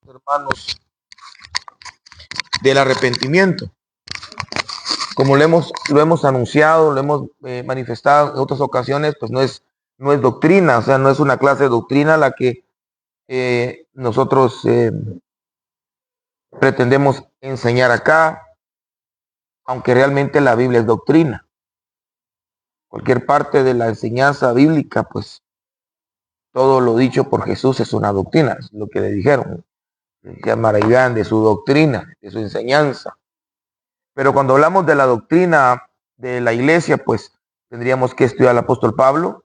hermanos, del arrepentimiento. Como lo hemos anunciado, lo hemos manifestado en otras ocasiones, pues no es doctrina, o sea, no es una clase de doctrina la que nosotros pretendemos enseñar acá, aunque realmente la Biblia es doctrina. Cualquier parte de la enseñanza bíblica, pues todo lo dicho por Jesús es una doctrina, es lo que le dijeron, que maravillan de su doctrina, de su enseñanza. Pero cuando hablamos de la doctrina de la iglesia, pues tendríamos que estudiar al apóstol Pablo.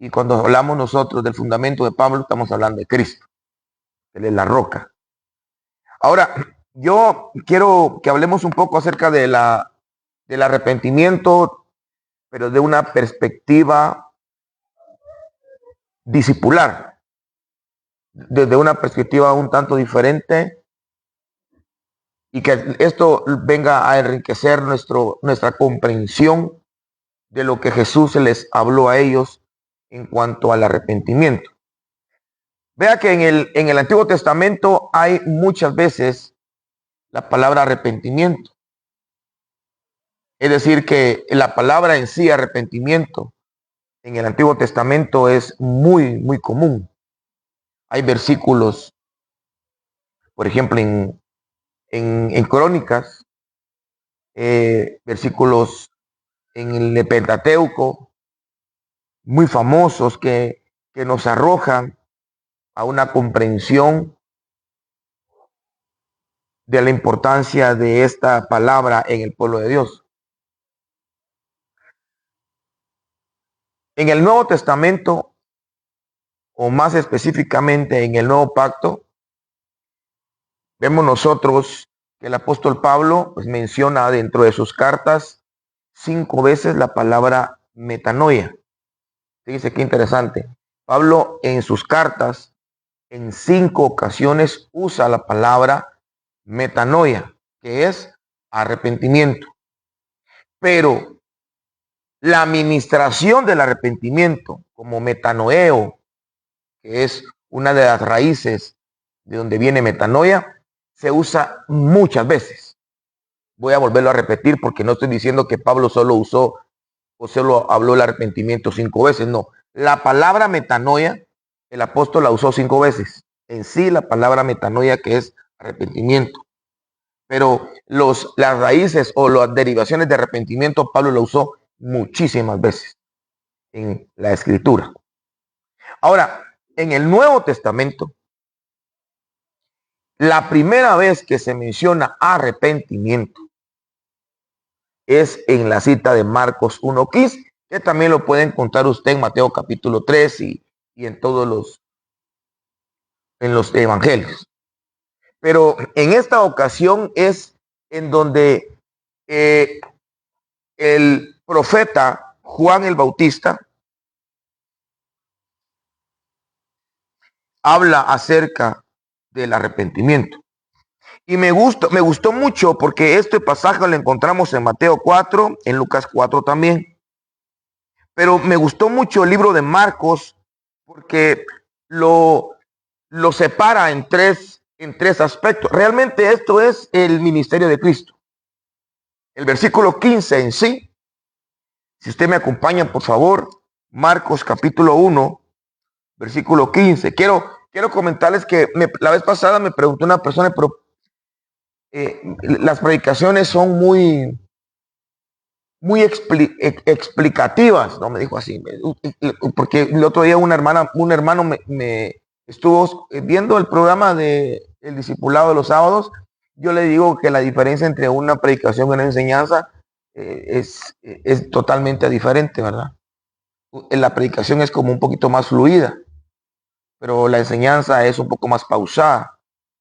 Y cuando hablamos nosotros del fundamento de Pablo, estamos hablando de Cristo. Él es la roca. Ahora, yo quiero que hablemos un poco acerca del arrepentimiento, pero de una perspectiva discipular, desde una perspectiva un tanto diferente, y que esto venga a enriquecer nuestra comprensión de lo que Jesús les habló a ellos en cuanto al arrepentimiento. Vea que en el Antiguo Testamento hay muchas veces la palabra arrepentimiento. Es decir, que la palabra en sí, arrepentimiento, en el Antiguo Testamento es muy, muy común. Hay versículos, por ejemplo, en Crónicas, versículos en el Pentateuco, muy famosos que nos arrojan a una comprensión de la importancia de esta palabra en el pueblo de Dios. En el Nuevo Testamento, o más específicamente en el Nuevo Pacto, vemos nosotros que el apóstol Pablo pues, menciona dentro de sus cartas 5 veces la palabra metanoia. Fíjense qué interesante. Pablo en sus cartas en 5 ocasiones usa la palabra metanoia, que es arrepentimiento. Pero la administración del arrepentimiento como metanoeo, que es una de las raíces de donde viene metanoia, se usa muchas veces. Voy a volverlo a repetir porque no estoy diciendo que Pablo solo usó o solo habló el arrepentimiento 5 veces, no. La palabra metanoia, el apóstol la usó 5 veces. En sí, la palabra metanoia, que es arrepentimiento. Pero las raíces o las derivaciones de arrepentimiento, Pablo lo usó muchísimas veces en la escritura. Ahora, en el Nuevo Testamento, la primera vez que se menciona arrepentimiento es en la cita de Marcos 1:15, que también lo puede encontrar usted en Mateo capítulo 3 y en todos en los evangelios. Pero en esta ocasión es en donde el profeta Juan el Bautista habla acerca del arrepentimiento. Y me gustó mucho porque este pasaje lo encontramos en Mateo 4, en Lucas 4 también. Pero me gustó mucho el libro de Marcos porque lo separa en tres aspectos. Realmente esto es el ministerio de Cristo. El versículo 15 en sí, si usted me acompaña, por favor, Marcos capítulo 1, versículo 15. Quiero comentarles que la vez pasada me preguntó una persona, pero las predicaciones son muy explicativas, no me dijo así, porque el otro día un hermano me estuvo viendo el programa de el discipulado de los sábados. Yo le digo que la diferencia entre una predicación y una enseñanza es totalmente diferente, ¿verdad? La predicación es como un poquito más fluida, pero la enseñanza es un poco más pausada,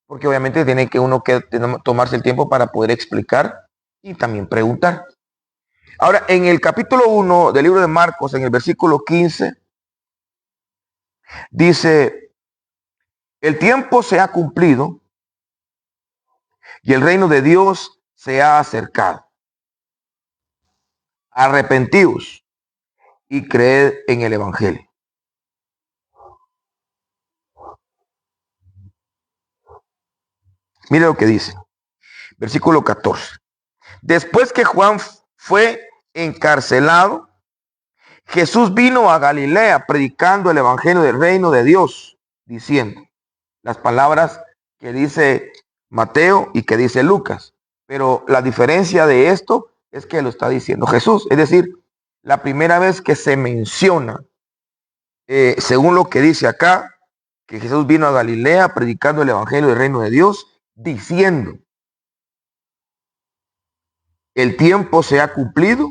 porque obviamente tiene que uno que tomarse el tiempo para poder explicar y también preguntar. Ahora, en el capítulo 1 del libro de Marcos, en el versículo 15, dice, el tiempo se ha cumplido y el reino de Dios se ha acercado. Arrepentíos y creed en el evangelio. Mire lo que dice, versículo 14. Después que Juan fue encarcelado, Jesús vino a Galilea predicando el evangelio del reino de Dios, diciendo las palabras que dice Mateo y que dice Lucas. Pero la diferencia de esto es que lo está diciendo Jesús. Es decir, la primera vez que se menciona, según lo que dice acá, que Jesús vino a Galilea predicando el evangelio del reino de Dios, diciendo, el tiempo se ha cumplido,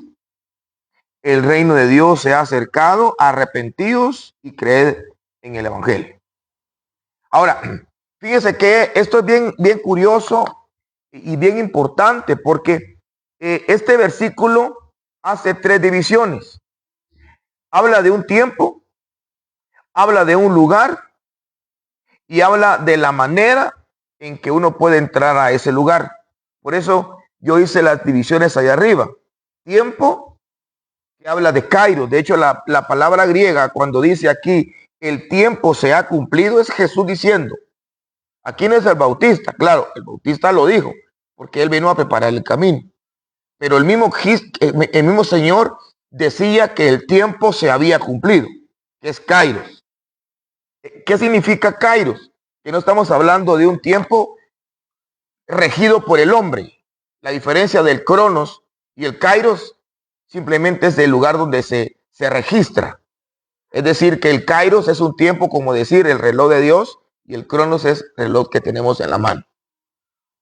el reino de Dios se ha acercado, arrepentidos y creed en el evangelio. Ahora, fíjese que esto es bien curioso y bien importante, porque este versículo hace tres divisiones. Habla de un tiempo, habla de un lugar y habla de la manera en que uno puede entrar a ese lugar. Por eso yo hice las divisiones allá arriba. Tiempo, que habla de Kairos. De hecho, la palabra griega, cuando dice aquí, el tiempo se ha cumplido, es Jesús diciendo. Aquí no es el Bautista, claro, el Bautista lo dijo, porque él vino a preparar el camino. Pero el mismo Señor decía que el tiempo se había cumplido, que es Kairos. ¿Qué significa Kairos? Que no estamos hablando de un tiempo regido por el hombre. La diferencia del Cronos y el Kairos simplemente es el lugar donde se registra. Es decir, que el Kairos es un tiempo, como decir, el reloj de Dios, y el Cronos es el reloj que tenemos en la mano.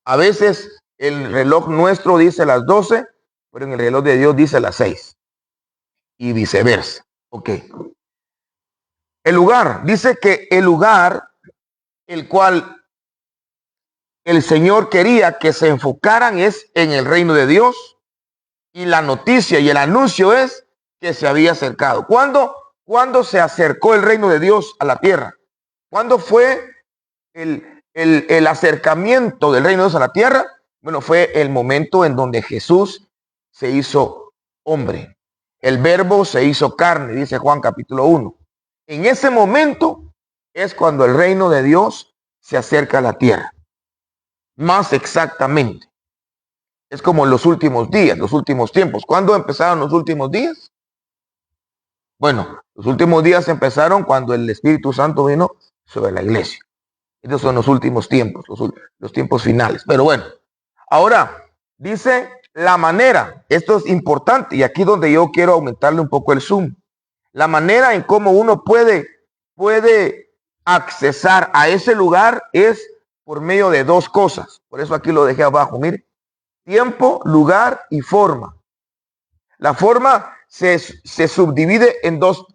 A veces el reloj nuestro dice las 12, pero en el reloj de Dios dice las 6. Y viceversa. Ok. El lugar, dice que el lugar, el cual el Señor quería que se enfocaran es en el reino de Dios. Y la noticia y el anuncio es que se había acercado. ¿Cuándo se acercó el reino de Dios a la tierra? ¿Cuándo fue el acercamiento del reino de Dios a la tierra? Bueno, fue el momento en donde Jesús se hizo hombre. El verbo se hizo carne, dice Juan capítulo 1. En ese momento es cuando el reino de Dios se acerca a la tierra. Más exactamente. Es como los últimos días, los últimos tiempos. ¿Cuándo empezaron los últimos días? Bueno, los últimos días empezaron cuando el Espíritu Santo vino sobre la iglesia. Estos son los últimos tiempos, los tiempos finales. Pero bueno, ahora dice la manera. Esto es importante y aquí donde yo quiero aumentarle un poco el zoom. La manera en cómo uno puede accesar a ese lugar es por medio de dos cosas. Por eso aquí lo dejé abajo, mire. Tiempo, lugar y forma. La forma se subdivide en dos.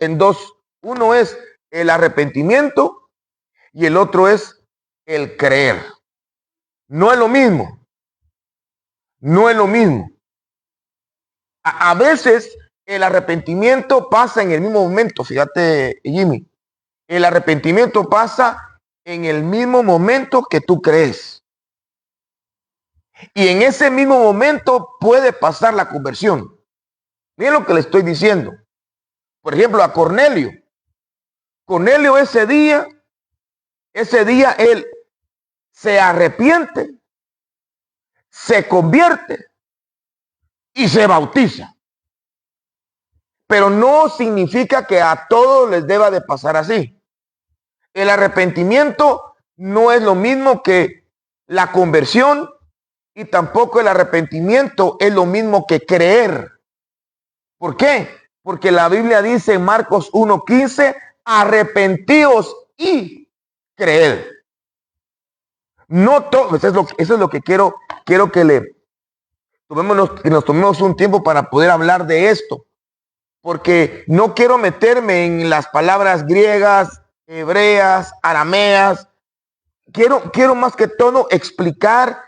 Uno es el arrepentimiento y el otro es el creer. No es lo mismo. No es lo mismo. A veces el arrepentimiento pasa en el mismo momento. Fíjate, Jimmy. El arrepentimiento pasa en el mismo momento que tú crees. Y en ese mismo momento puede pasar la conversión. Miren lo que le estoy diciendo. Por ejemplo, a Cornelio. Cornelio ese día él se arrepiente, se convierte y se bautiza. Pero no significa que a todos les deba de pasar así. El arrepentimiento no es lo mismo que la conversión y tampoco el arrepentimiento es lo mismo que creer. ¿Por qué? Porque la Biblia dice en Marcos 1:15, arrepentíos y creed. No todo, eso es lo que quiero que nos tomemos un tiempo para poder hablar de esto. Porque no quiero meterme en las palabras griegas, hebreas, arameas. Quiero más que todo explicar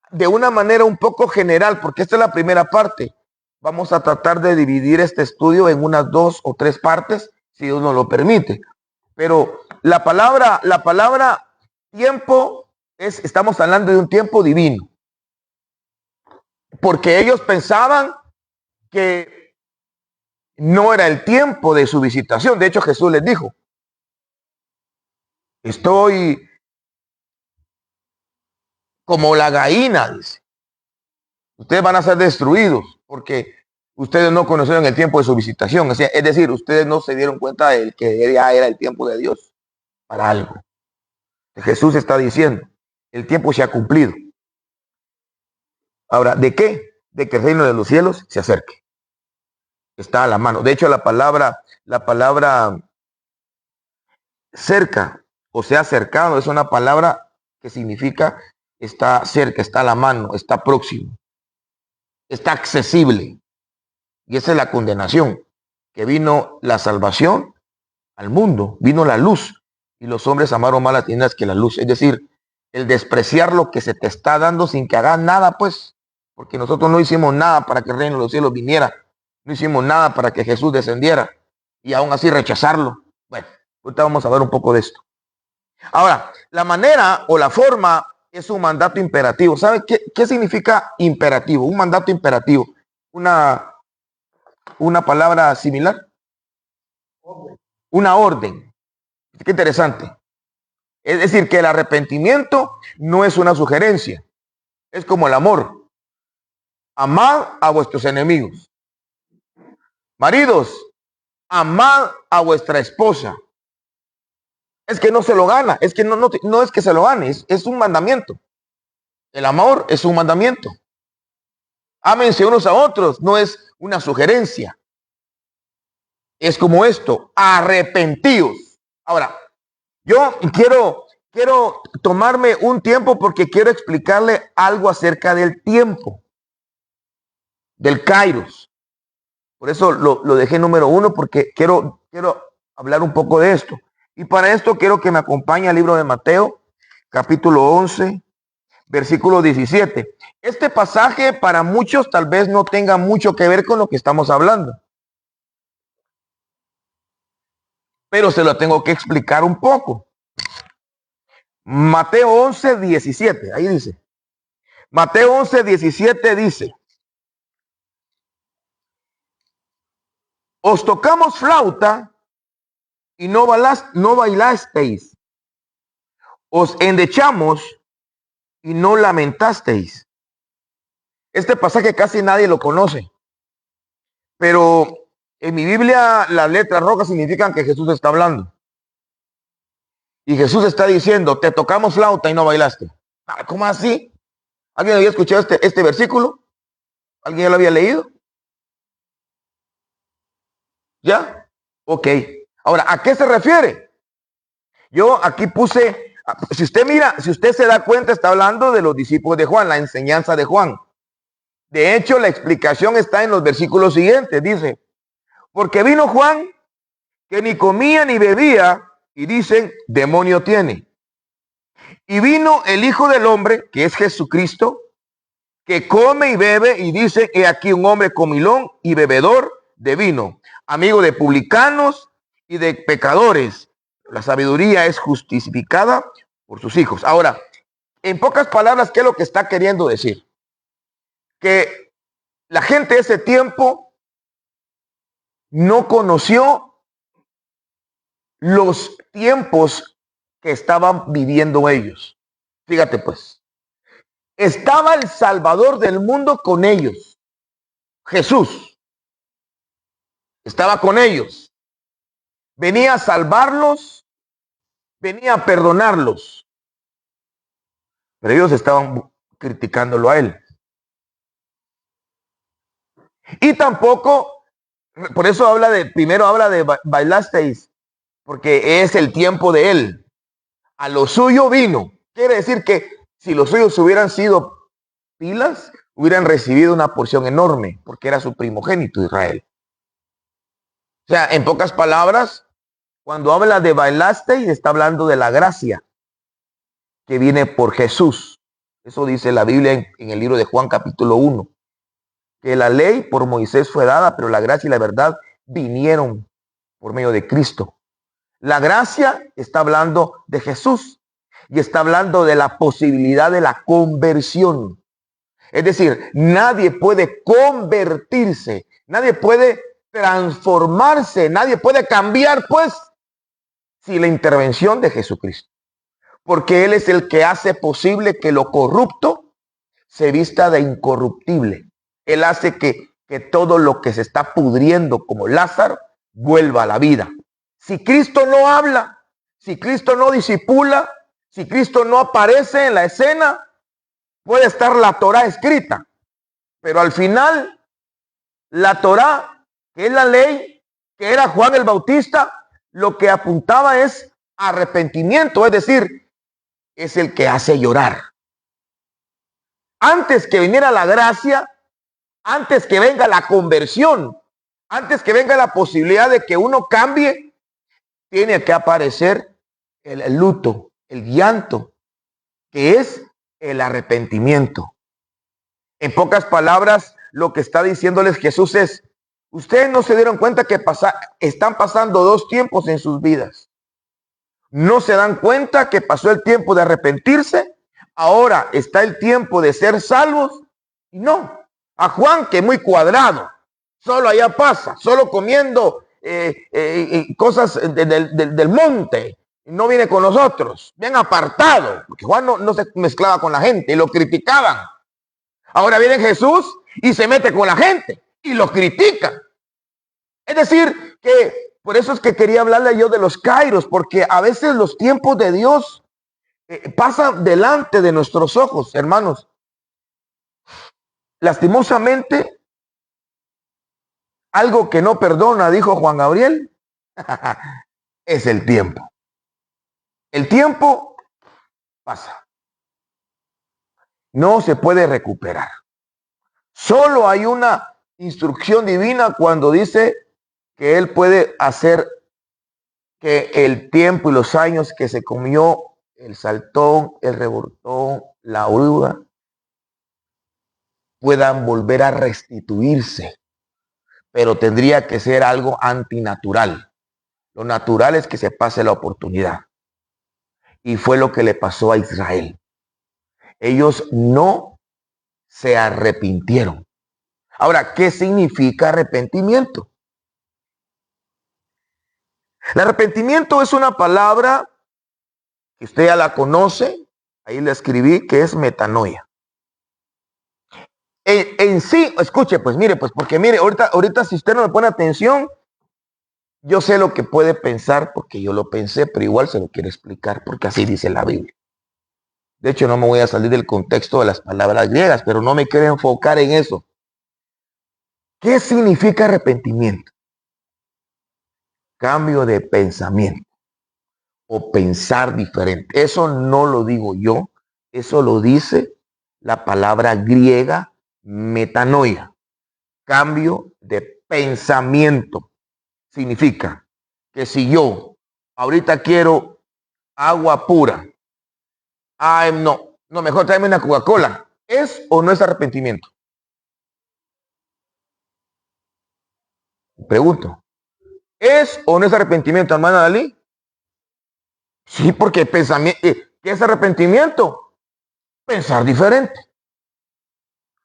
de una manera un poco general, porque esta es la primera parte. Vamos a tratar de dividir este estudio en unas 2 o 3 partes, si Dios nos lo permite. Pero la palabra tiempo estamos hablando de un tiempo divino. Porque ellos pensaban que no era el tiempo de su visitación. De hecho, Jesús les dijo, estoy como la gallina, dice. Ustedes van a ser destruidos porque ustedes no conocieron el tiempo de su visitación. Es decir, ustedes no se dieron cuenta de que ya era el tiempo de Dios para algo. Jesús está diciendo, el tiempo se ha cumplido. Ahora, ¿de qué? De que el reino de los cielos se acerque. Está a la mano. De hecho, la palabra cerca o se ha acercado es una palabra que significa está cerca, está a la mano, está próximo, está accesible. Y esa es la condenación, que vino la salvación al mundo, vino la luz y los hombres amaron más las tinieblas que la luz. Es decir, el despreciar lo que se te está dando sin que hagas nada, pues, porque nosotros no hicimos nada para que el reino de los cielos viniera, no hicimos nada para que Jesús descendiera y aún así rechazarlo. Bueno, ahorita vamos a ver un poco de esto. Ahora, la manera o la forma es un mandato imperativo. ¿Sabe qué significa imperativo? Un mandato imperativo. Una palabra similar. Una orden. Qué interesante. Es decir, que el arrepentimiento no es una sugerencia. Es como el amor. Amad a vuestros enemigos. Maridos, amad a vuestra esposa. Es que no se lo gana. Es que no es que se lo gane. Es un mandamiento. El amor es un mandamiento. Ámense unos a otros. No es una sugerencia. Es como esto. Arrepentíos. Ahora, yo quiero tomarme un tiempo porque quiero explicarle algo acerca del tiempo, del Kairos. Por eso lo dejé número 1 porque quiero hablar un poco de esto. Y para esto quiero que me acompañe al libro de Mateo, capítulo 11, versículo 17. Este pasaje para muchos tal vez no tenga mucho que ver con lo que estamos hablando. Pero se lo tengo que explicar un poco. Mateo 11, 17, ahí dice. Mateo 11, 17 dice: os tocamos flauta y no bailasteis. Os endechamos y no lamentasteis. Este pasaje casi nadie lo conoce. Pero en mi Biblia las letras rojas significan que Jesús está hablando. Y Jesús está diciendo, te tocamos flauta y no bailaste. ¿Cómo así? ¿Alguien había escuchado este versículo? ¿Alguien ya lo había leído? ¿Ya? Ok. Ahora, ¿a qué se refiere? Yo aquí puse, si usted se da cuenta, está hablando de los discípulos de Juan, la enseñanza de Juan. De hecho, la explicación está en los versículos siguientes. Dice, porque vino Juan que ni comía ni bebía y dicen, demonio tiene. Y vino el Hijo del Hombre, que es Jesucristo, que come y bebe y dice, he aquí un hombre comilón y bebedor de vino, amigo de publicanos y de pecadores. La sabiduría es justificada por sus hijos. Ahora, en pocas palabras, ¿qué es lo que está queriendo decir? Que la gente de ese tiempo no conoció los tiempos que estaban viviendo ellos. Fíjate pues, estaba el Salvador del mundo con ellos. Jesús estaba con ellos. Venía a salvarlos, venía a perdonarlos. Pero ellos estaban criticándolo a él. Y tampoco, por eso primero habla de bailasteis, porque es el tiempo de él. A lo suyo vino. Quiere decir que si los suyos hubieran sido pilas, hubieran recibido una porción enorme, porque era su primogénito Israel. O sea, en pocas palabras, cuando habla de bailasteis, está hablando de la gracia que viene por Jesús. Eso dice la Biblia en el libro de Juan capítulo 1. Que la ley por Moisés fue dada, pero la gracia y la verdad vinieron por medio de Cristo. La gracia está hablando de Jesús y está hablando de la posibilidad de la conversión. Es decir, nadie puede convertirse, nadie puede transformarse, nadie puede cambiar, pues, sin la intervención de Jesucristo. porque Él es el que hace posible que lo corrupto se vista de incorruptible. Él hace que todo lo que se está pudriendo como Lázaro vuelva a la vida. Si Cristo no habla, si Cristo no disipula, si Cristo no aparece en la escena, puede estar la Torá escrita, pero al final la Torá, que es la ley, que era Juan el Bautista, lo que apuntaba es arrepentimiento, es decir, es el que hace llorar. Antes que viniera la gracia, antes que venga la conversión, antes que venga la posibilidad de que uno cambie, tiene que aparecer el luto, el llanto, que es el arrepentimiento. En pocas palabras, lo que está diciéndoles Jesús es, ustedes no se dieron cuenta que están pasando dos tiempos en sus vidas. No se dan cuenta que pasó el tiempo de arrepentirse, ahora está el tiempo de ser salvos. Y no, a Juan, que muy cuadrado, solo allá pasa, solo comiendo cosas del monte, no viene con nosotros, bien apartado, porque Juan no se mezclaba con la gente y lo criticaban. Ahora viene Jesús y se mete con la gente y lo critica. Es decir, que por eso es que quería hablarle yo de los kairos, porque a veces los tiempos de Dios pasan delante de nuestros ojos, hermanos. Lastimosamente, algo que no perdona, dijo Juan Gabriel, es el tiempo. El tiempo pasa. No se puede recuperar. Solo hay una instrucción divina cuando dice que Él puede hacer que el tiempo y los años que se comió el saltón, el revoltón, la oruga, puedan volver a restituirse. Pero tendría que ser algo antinatural. Lo natural es que se pase la oportunidad. Y fue lo que le pasó a Israel. Ellos no se arrepintieron. Ahora, ¿qué significa arrepentimiento? El arrepentimiento es una palabra que usted ya la conoce, ahí la escribí, que es metanoia. En sí, escuche, pues mire, pues porque mire, ahorita si usted no me pone atención, yo sé lo que puede pensar porque yo lo pensé, pero igual se lo quiero explicar porque así dice la Biblia. De hecho, no me voy a salir del contexto de las palabras griegas, pero no me quiero enfocar en eso. ¿Qué significa arrepentimiento? Cambio de pensamiento o pensar diferente. Eso no lo digo yo, eso lo dice la palabra griega metanoia. Cambio de pensamiento. Significa que si yo ahorita quiero agua pura, no, mejor tráeme una Coca-Cola. ¿Es o no es arrepentimiento? Pregunto. ¿Es o no es arrepentimiento, hermana Dalí? Sí, porque pensamiento, ¿qué es arrepentimiento? Pensar diferente.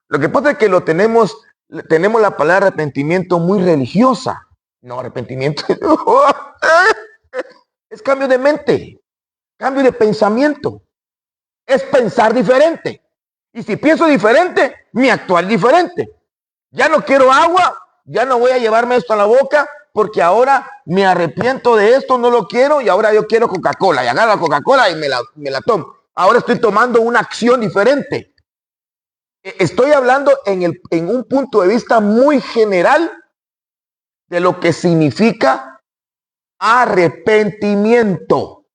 Lo que pasa es que tenemos la palabra arrepentimiento muy religiosa. No, arrepentimiento es cambio de mente, cambio de pensamiento. Es pensar diferente. Y si pienso diferente, mi actuar diferente. Ya no quiero agua, ya no voy a llevarme esto a la boca, porque ahora me arrepiento de esto, no lo quiero, y ahora yo quiero Coca-Cola. Y agarro la Coca-Cola y me la tomo. Ahora estoy tomando una acción diferente. Estoy hablando en un punto de vista muy general de lo que significa arrepentimiento.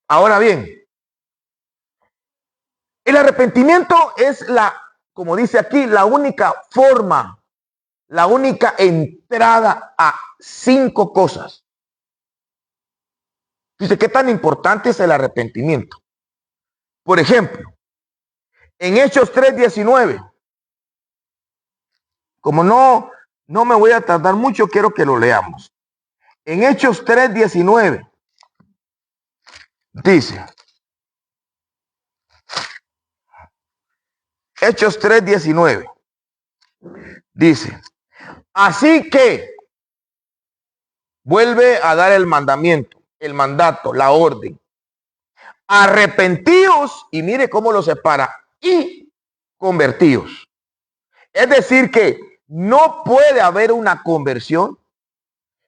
Ahora bien, el arrepentimiento es como dice aquí, la única forma, la única entrada a 5 cosas. Dice, ¿qué tan importante es el arrepentimiento? Por ejemplo, en Hechos 3:19, como no me voy a tardar mucho, quiero que lo leamos. En Hechos 3:19 dice, Hechos 3:19 dice, así que vuelve a dar el mandamiento, el mandato, la orden. arrepentíos, y mire cómo lo separa, y convertíos. Es decir que no puede haber una conversión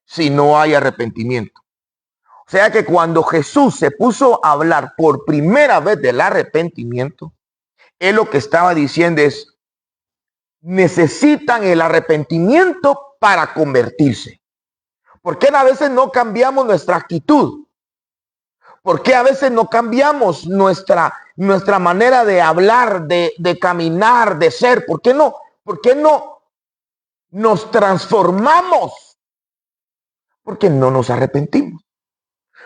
si no hay arrepentimiento. O sea que cuando Jesús se puso a hablar por primera vez del arrepentimiento, él lo que estaba diciendo es, necesitan el arrepentimiento para convertirse. ¿Por qué a veces no cambiamos nuestra actitud? ¿Por qué a veces no cambiamos nuestra manera de hablar, de caminar, de ser? ¿Por qué no? ¿Por qué no nos transformamos? Porque no nos arrepentimos.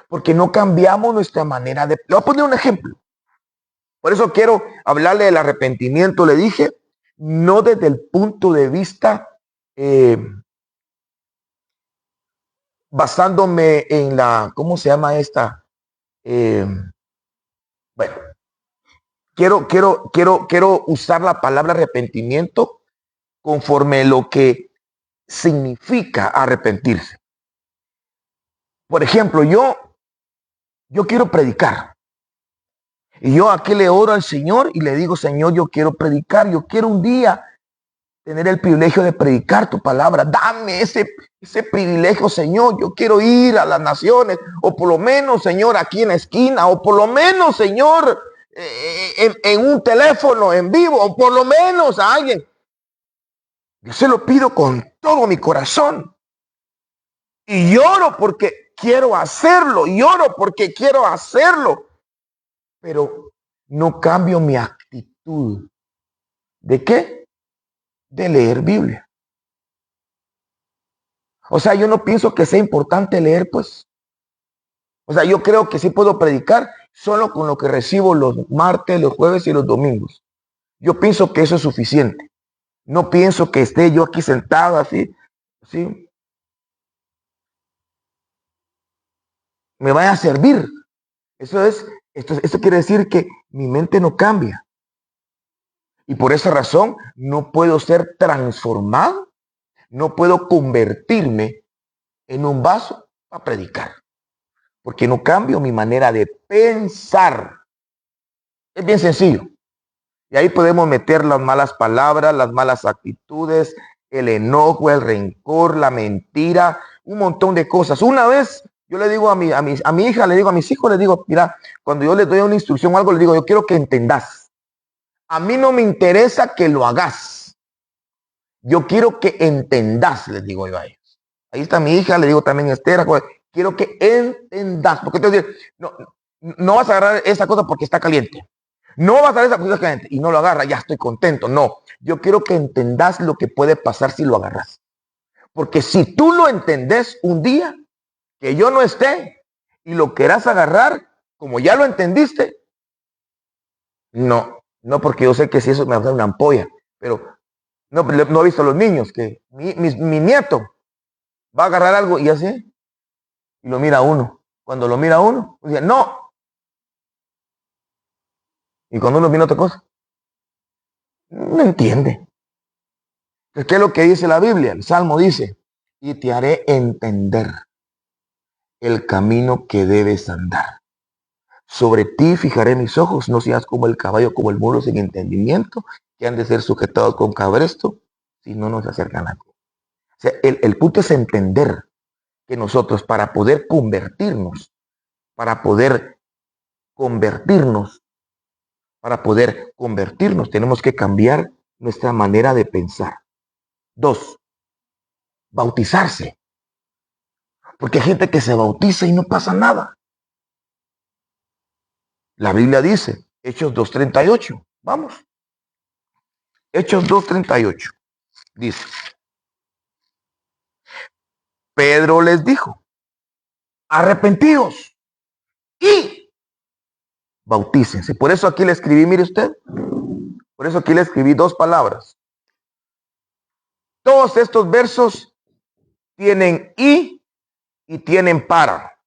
Porque no cambiamos nuestra manera de... Le voy a poner un ejemplo. Por eso quiero hablarle del arrepentimiento. Le dije, no desde el punto de vista basándome en la... ¿Cómo se llama esta? Bueno, quiero usar la palabra arrepentimiento conforme lo que significa arrepentirse. Por ejemplo, yo quiero predicar. Y yo aquí le oro al Señor y le digo, Señor, yo quiero predicar, yo quiero un día tener el privilegio de predicar tu palabra. Dame ese privilegio, Señor. Yo quiero ir a las naciones, o por lo menos, Señor, aquí en la esquina, o por lo menos, Señor, en un teléfono en vivo, o por lo menos a alguien. Yo se lo pido con todo mi corazón. Y lloro porque quiero hacerlo, lloro porque quiero hacerlo. Pero no cambio mi actitud. ¿De qué? De leer Biblia. O sea, yo no pienso que sea importante leer, pues. O sea, yo creo que sí puedo predicar solo con lo que recibo los martes, los jueves y los domingos. Yo pienso que eso es suficiente. No pienso que esté yo aquí sentado así, ¿sí? Me vaya a servir. Esto quiere decir que mi mente no cambia. Y por esa razón no puedo ser transformado, no puedo convertirme en un vaso a predicar. Porque no cambio mi manera de pensar. Es bien sencillo. Y ahí podemos meter las malas palabras, las malas actitudes, el enojo, el rencor, la mentira, un montón de cosas. Una vez yo le digo a mi hija, le digo a mis hijos, le digo, mira, cuando yo les doy una instrucción o algo, le digo, yo quiero que entendas. A mí no me interesa que lo hagas. Yo quiero que entendas, les digo yo a ellos. Ahí está mi hija, le digo también a Esther, quiero que entendas. Porque te digo, no vas a agarrar esa cosa porque está caliente. No vas a agarrar esa cosa caliente y no lo agarra, ya estoy contento. No, yo quiero que entendas lo que puede pasar si lo agarras. Porque si tú lo entendés un día, que yo no esté y lo querás agarrar, como ya lo entendiste, no, porque yo sé que si eso me va a dar una ampolla, pero no he visto a los niños que mi nieto va a agarrar algo y así, y lo mira a uno. Cuando lo mira a uno, dice, no. Y cuando uno mira otra cosa, no entiende. Entonces, ¿qué es lo que dice la Biblia? El Salmo dice, y te haré entender el camino que debes andar. Sobre ti fijaré mis ojos, no seas como el caballo, como el burro sin entendimiento, que han de ser sujetados con cabresto, si no nos acercan a ti. O sea, el punto es entender que nosotros para poder convertirnos, tenemos que cambiar nuestra manera de pensar. 2, bautizarse. Porque hay gente que se bautiza y no pasa nada. La Biblia dice, Hechos 2:38. Vamos. Hechos 2:38. Dice, Pedro les dijo, arrepentíos y bautícense. Por eso aquí le escribí, mire usted, por eso aquí le escribí 2 palabras. Todos estos versos tienen y tienen para.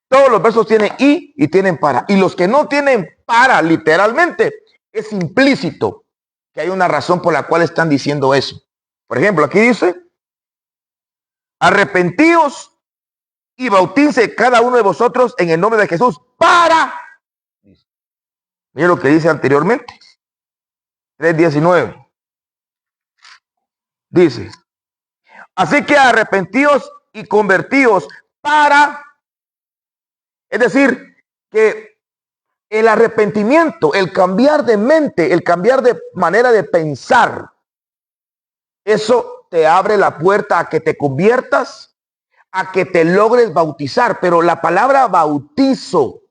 Todos los versos tienen y tienen para. Y los que no tienen para, literalmente, es implícito que hay una razón por la cual están diciendo eso. Por ejemplo, aquí dice, arrepentíos y bautícense cada uno de vosotros en el nombre de Jesús para, mire lo que dice anteriormente, 3:19. Dice, así que arrepentíos y convertíos para, es decir, que el arrepentimiento, el cambiar de mente, el cambiar de manera de pensar, eso te abre la puerta a que te conviertas, a que te logres bautizar. Pero la palabra bautizo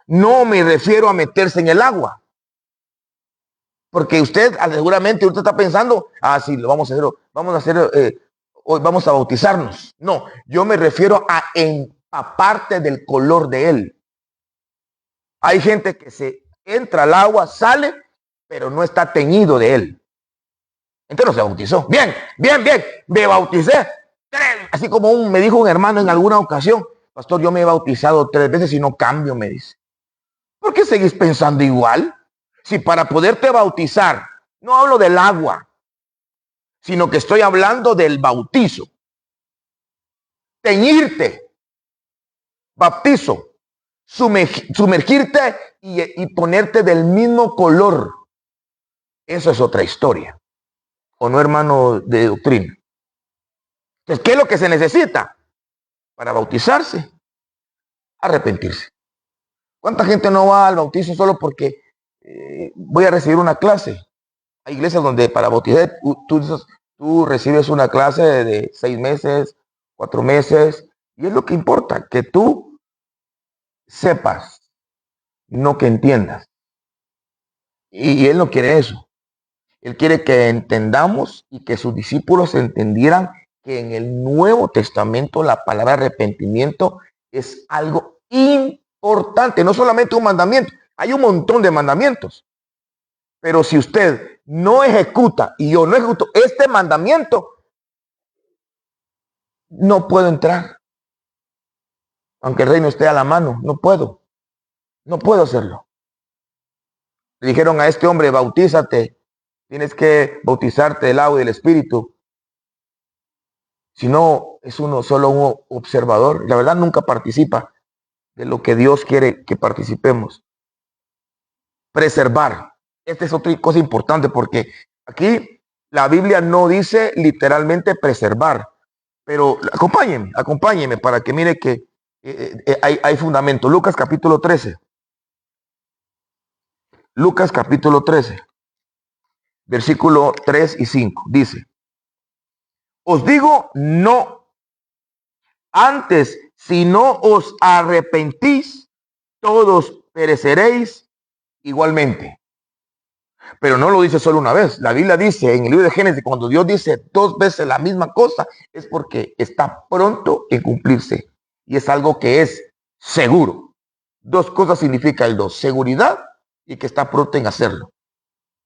no me refiero a meterse en el agua. Porque usted seguramente usted está pensando, sí, lo vamos a hacer, hoy vamos a bautizarnos. No, yo me refiero a empaparte del color de él. Hay gente que se entra al agua, sale, pero no está teñido de él. Entonces no se bautizó. Bien, me bauticé. Así como me dijo un hermano en alguna ocasión, pastor, yo me he bautizado 3 veces y no cambio, me dice. ¿Por qué seguís pensando igual? Si para poderte bautizar, no hablo del agua, sino que estoy hablando del bautizo. Teñirte, bautizo, sumergirte y ponerte del mismo color. Eso es otra historia. ¿O no, hermano de doctrina? Entonces, ¿qué es lo que se necesita para bautizarse? Arrepentirse. ¿Cuánta gente no va al bautizo solo porque voy a recibir una clase? Hay iglesias donde para bautizar tú recibes una clase de 6 meses, 4 meses, y es lo que importa, que tú sepas, no que entiendas. Y él no quiere eso. Él quiere que entendamos y que sus discípulos entendieran que en el Nuevo Testamento la palabra arrepentimiento es algo importante, no solamente un mandamiento. Hay un montón de mandamientos. Pero si usted no ejecuta y yo no ejecuto este mandamiento, no puedo entrar. Aunque el reino esté a la mano, no puedo hacerlo. Le dijeron a este hombre, bautízate, tienes que bautizarte del agua y del espíritu. Si no, es solo un observador. La verdad nunca participa de lo que Dios quiere que participemos. Preservar. Esta es otra cosa importante porque aquí la Biblia no dice literalmente preservar. Pero acompáñenme para que mire que hay fundamento. Lucas capítulo 13. Lucas capítulo 13. Versículo 3 y 5. Dice, os digo no. Antes, si no os arrepentís, todos pereceréis igualmente. Pero no lo dice solo una vez. La Biblia dice en el libro de Génesis, cuando Dios dice 2 veces la misma cosa, es porque está pronto en cumplirse. Y es algo que es seguro. 2 cosas significa el 2, seguridad y que está pronto en hacerlo.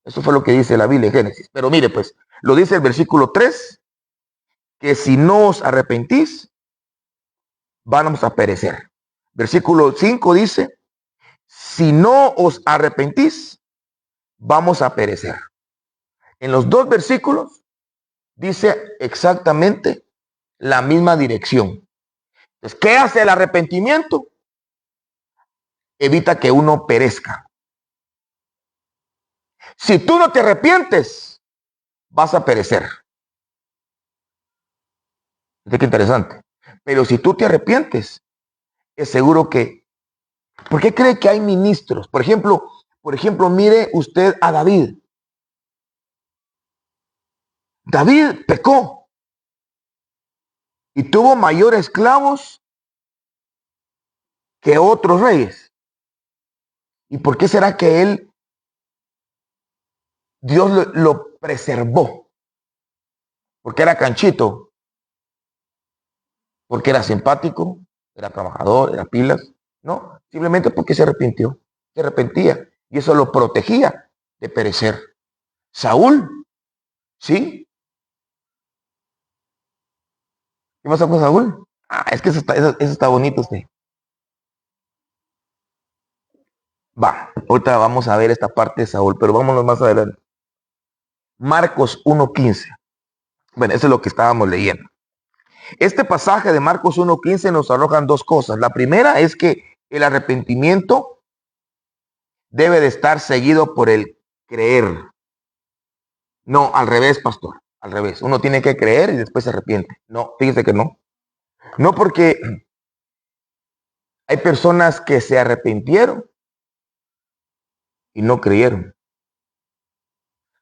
Eso fue lo que dice la Biblia en Génesis. Pero mire pues, lo dice el versículo 3, que si no os arrepentís, vamos a perecer. Versículo 5 dice, si no os arrepentís, vamos a perecer. En los 2 versículos dice exactamente la misma dirección. Entonces, ¿qué hace el arrepentimiento? Evita que uno perezca. Si tú no te arrepientes, vas a perecer. Qué interesante. Pero si tú te arrepientes, es seguro que... ¿Por qué cree que hay ministros? Por ejemplo, mire usted a David. David pecó y tuvo mayores esclavos que otros reyes. ¿Y por qué será que Dios lo preservó? Porque era canchito, porque era simpático, era trabajador, era pilas. No, simplemente porque se arrepentía. Y eso lo protegía de perecer. Saúl, ¿sí? ¿Qué pasa con Saúl? Es que eso está bonito usted. Ahorita vamos a ver esta parte de Saúl, pero vámonos más adelante. Marcos 1:15. Bueno, eso es lo que estábamos leyendo. Este pasaje de Marcos 1:15 nos arrojan dos cosas. La primera es que el arrepentimiento debe de estar seguido por el creer. No, al revés, pastor. Al revés. Uno tiene que creer y después se arrepiente. No, fíjese que no. No, porque hay personas que se arrepintieron y no creyeron.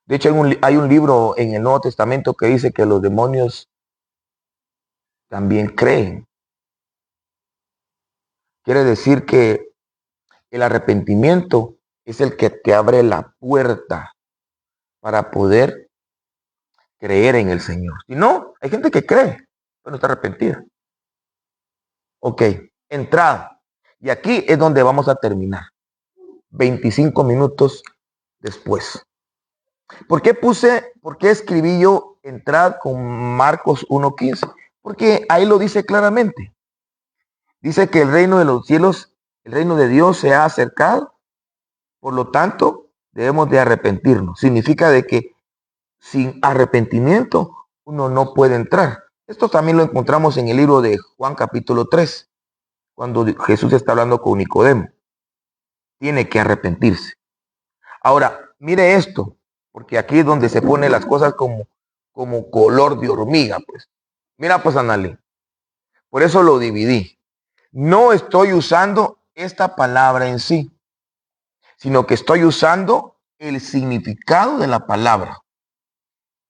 De hecho, hay un libro en el Nuevo Testamento que dice que los demonios también creen. Quiere decir que el arrepentimiento es el que te abre la puerta para poder creer en el Señor. Si no, hay gente que cree, pero no está arrepentida. Ok, entrada. Y aquí es donde vamos a terminar. 25 minutos después. ¿Por qué escribí yo entrad con Marcos 1:15? Porque ahí lo dice claramente. Dice que el reino de los cielos, el reino de Dios se ha acercado. Por lo tanto, debemos de arrepentirnos. Significa de que sin arrepentimiento uno no puede entrar. Esto también lo encontramos en el libro de Juan capítulo 3, cuando Jesús está hablando con Nicodemo. Tiene que arrepentirse. Ahora, mire esto, porque aquí es donde se ponen las cosas como color de hormiga, pues. Mira, pues, Analí, por eso lo dividí. No estoy usando esta palabra en sí, sino que estoy usando el significado de la palabra.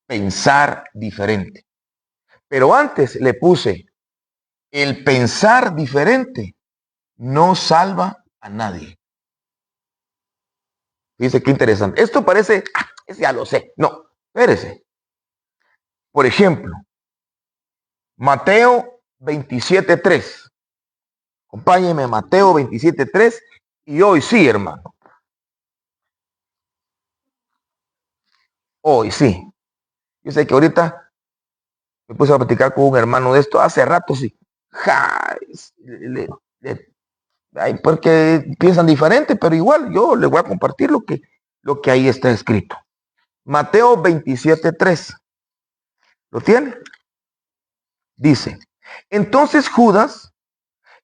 Pensar diferente. Pero antes le puse, el pensar diferente no salva a nadie. Dice qué interesante. Esto parece, ya lo sé. No, espérese. Por ejemplo, Mateo 27:3. Acompáñenme, Mateo 27:3. Y hoy sí, hermano. Hoy sí. Yo sé que ahorita me puse a platicar con un hermano de esto. Hace rato sí. Porque piensan diferente, pero igual yo les voy a compartir lo que ahí está escrito. Mateo 27:3. ¿Lo tiene? Dice, entonces Judas,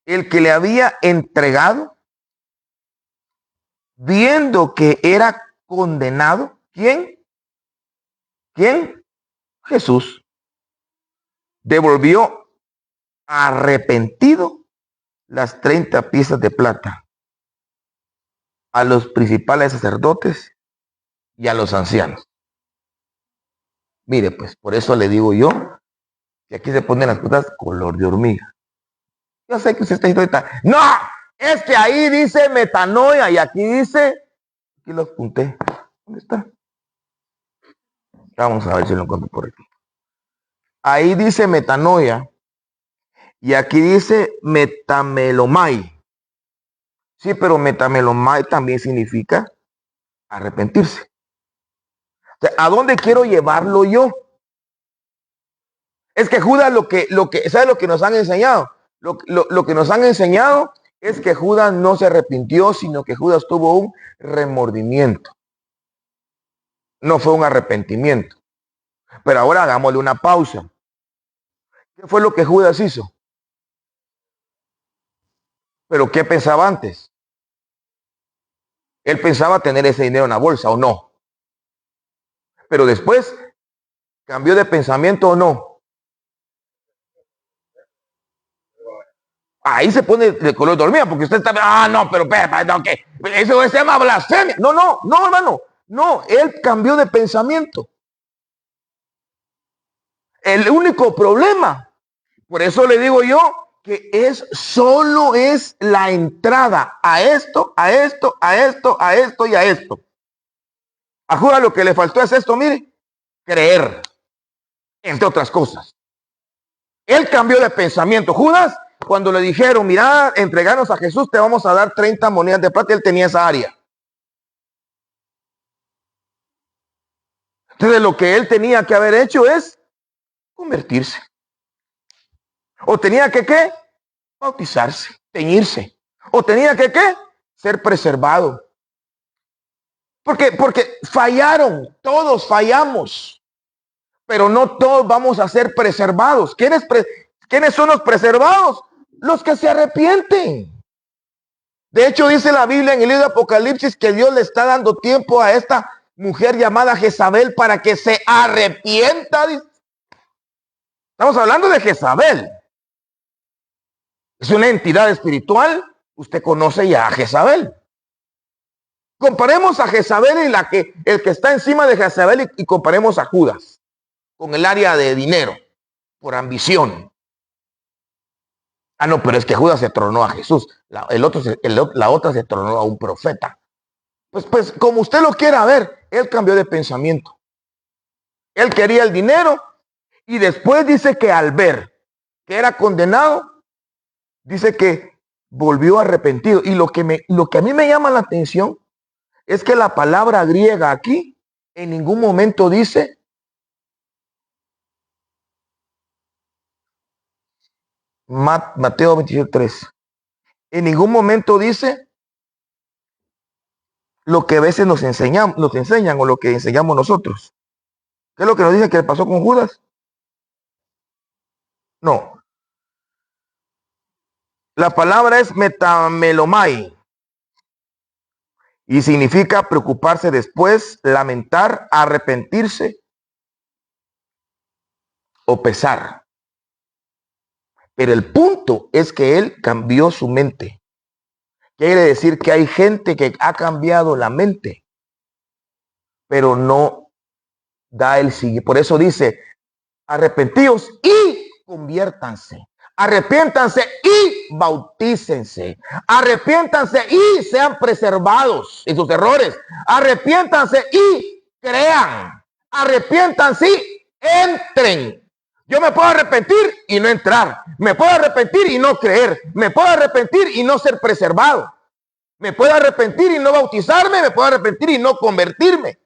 el que le había entregado, viendo que era condenado, ¿quién? Jesús. Devolvió arrepentido las 30 piezas de plata a los principales sacerdotes y a los ancianos. Mire, pues, por eso le digo yo que aquí se ponen las cosas color de hormiga. Yo sé que usted está diciendo ahorita, no, es que ahí dice metanoia y aquí dice, aquí lo apunté. ¿Dónde está? Vamos a ver si lo encuentro por aquí. Ahí dice metanoia y aquí dice metamelomai. Sí, pero metamelomai también significa arrepentirse. O sea, ¿a dónde quiero llevarlo yo? Es que Judas ¿sabe lo que nos han enseñado? Lo que nos han enseñado es que Judas no se arrepintió, sino que Judas tuvo un remordimiento. No fue un arrepentimiento. Pero ahora hagámosle una pausa. ¿Qué fue lo que Judas hizo? ¿Pero qué pensaba antes? Él pensaba tener ese dinero en la bolsa o no. Pero después cambió de pensamiento o no. Ahí se pone de color dormida porque usted está, no, pero no, ¿qué? Eso se llama blasfemia. No, hermano. No, él cambió de pensamiento. El único problema, por eso le digo yo, que solo es la entrada a esto, a esto, a esto, a esto y a esto. A Judas lo que le faltó es esto, mire, creer, entre otras cosas. Él cambió de pensamiento. Judas, cuando le dijeron, mira, entreganos a Jesús, te vamos a dar 30 monedas de plata, él tenía esa área. Entonces lo que él tenía que haber hecho es convertirse. O tenía que, ¿qué? Bautizarse, teñirse. O tenía que, ¿qué? Ser preservado. Porque fallaron, todos fallamos. Pero no todos vamos a ser preservados. ¿Quiénes son los preservados? Los que se arrepienten. De hecho, dice la Biblia en el libro de Apocalipsis que Dios le está dando tiempo a esta mujer llamada Jezabel para que se arrepienta. Estamos hablando de Jezabel. Es una entidad espiritual. Usted conoce ya a Jezabel. Comparemos a Jezabel y el que está encima de Jezabel y comparemos a Judas con el área de dinero, por ambición. Ah, no, pero es que Judas se tronó a Jesús. La otra se tronó a un profeta. Pues como usted lo quiera ver, él cambió de pensamiento. Él quería el dinero y después dice que al ver que era condenado, dice que volvió arrepentido. Y lo que a mí me llama la atención es que la palabra griega aquí en ningún momento dice Mateo 27:3. En ningún momento dice lo que a veces nos enseñan o lo que enseñamos nosotros. ¿Qué es lo que nos dice que le pasó con Judas? No. La palabra es metamelomai y significa preocuparse después, lamentar, arrepentirse o pesar. Pero el punto es que él cambió su mente. Quiere decir que hay gente que ha cambiado la mente, pero no da el siguiente. Por eso dice, arrepentíos y conviértanse. Arrepiéntanse y bautícense. Arrepiéntanse y sean preservados en sus errores. Arrepiéntanse y crean. Arrepiéntanse y entren. Yo me puedo arrepentir y no entrar. Me puedo arrepentir y no creer. Me puedo arrepentir y no ser preservado. Me puedo arrepentir y no bautizarme. Me puedo arrepentir y no convertirme.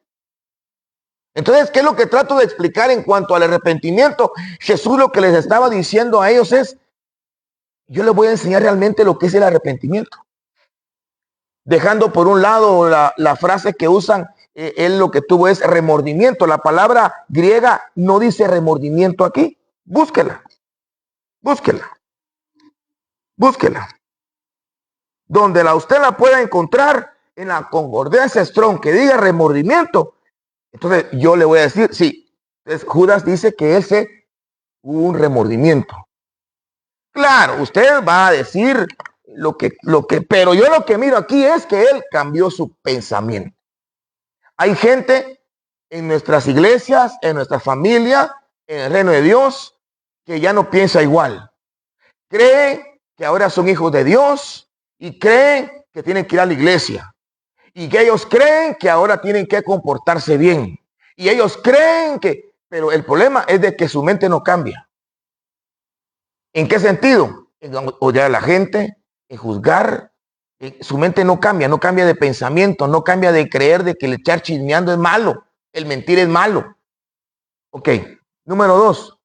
Entonces, ¿qué es lo que trato de explicar en cuanto al arrepentimiento? Jesús lo que les estaba diciendo a ellos es, yo les voy a enseñar realmente lo que es el arrepentimiento. Dejando por un lado la frase que usan, él lo que tuvo es remordimiento. La palabra griega no dice remordimiento aquí. Búsquela. Donde usted la pueda encontrar en la concordancia Strong que diga remordimiento. Entonces yo le voy a decir, sí. Entonces Judas dice que ese hubo un remordimiento. Claro, usted va a decir pero yo lo que miro aquí es que él cambió su pensamiento. Hay gente en nuestras iglesias, en nuestra familia, en el reino de Dios, que ya no piensa igual. Creen que ahora son hijos de Dios y creen que tienen que ir a la iglesia. Y que ellos creen que ahora tienen que comportarse bien. Y ellos creen pero el problema es de que su mente no cambia. ¿En qué sentido? En odiar a la gente, en juzgar. Su mente no cambia de pensamiento, no cambia de creer de que el echar chismeando es malo, el mentir es malo. Ok, número 2.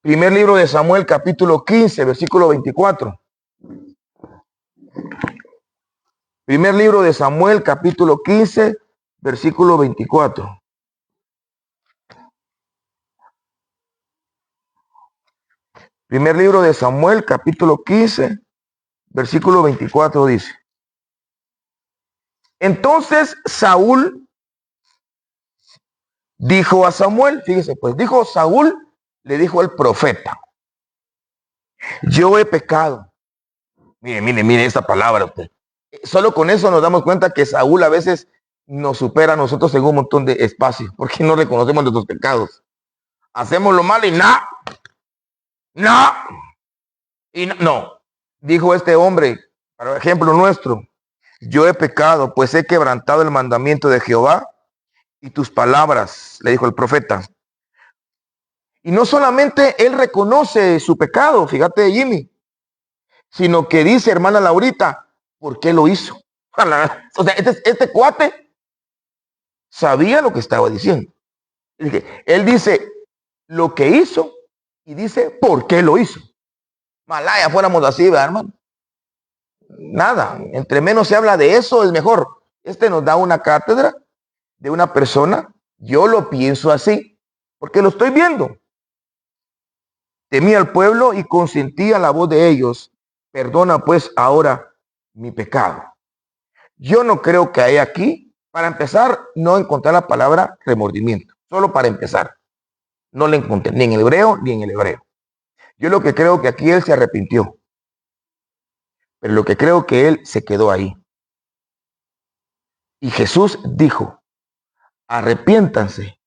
Primer libro de Samuel, capítulo 15, versículo 24. Primer libro de Samuel, capítulo 15, versículo 24. Primer libro de Samuel, capítulo 15, versículo 24 dice. Entonces Saúl dijo a Samuel, fíjese, pues dijo Saúl, le dijo al profeta, yo he pecado. Mire esta palabra usted. Solo con eso nos damos cuenta que Saúl a veces nos supera a nosotros en un montón de espacio, porque no reconocemos nuestros pecados. Hacemos lo malo y no. Dijo este hombre, para ejemplo nuestro, yo he pecado, pues he quebrantado el mandamiento de Jehová y tus palabras, le dijo el profeta. Y no solamente él reconoce su pecado, fíjate Jimmy, sino que dice, hermana Laurita, ¿por qué lo hizo? O sea, este cuate sabía lo que estaba diciendo. Él dice lo que hizo y dice por qué lo hizo. Malaya fuéramos así, ¿verdad, hermano? Nada, entre menos se habla de eso es mejor. Este nos da una cátedra de una persona, yo lo pienso así, porque lo estoy viendo. Temía al pueblo y consentía la voz de ellos. Perdona pues ahora mi pecado. Yo no creo que hay aquí, para empezar, no encontrar la palabra remordimiento. Solo para empezar. No la encontré ni en el hebreo ni en el hebreo. Yo lo que creo que aquí él se arrepintió. Pero lo que creo que él se quedó ahí. Y Jesús dijo, arrepiéntanse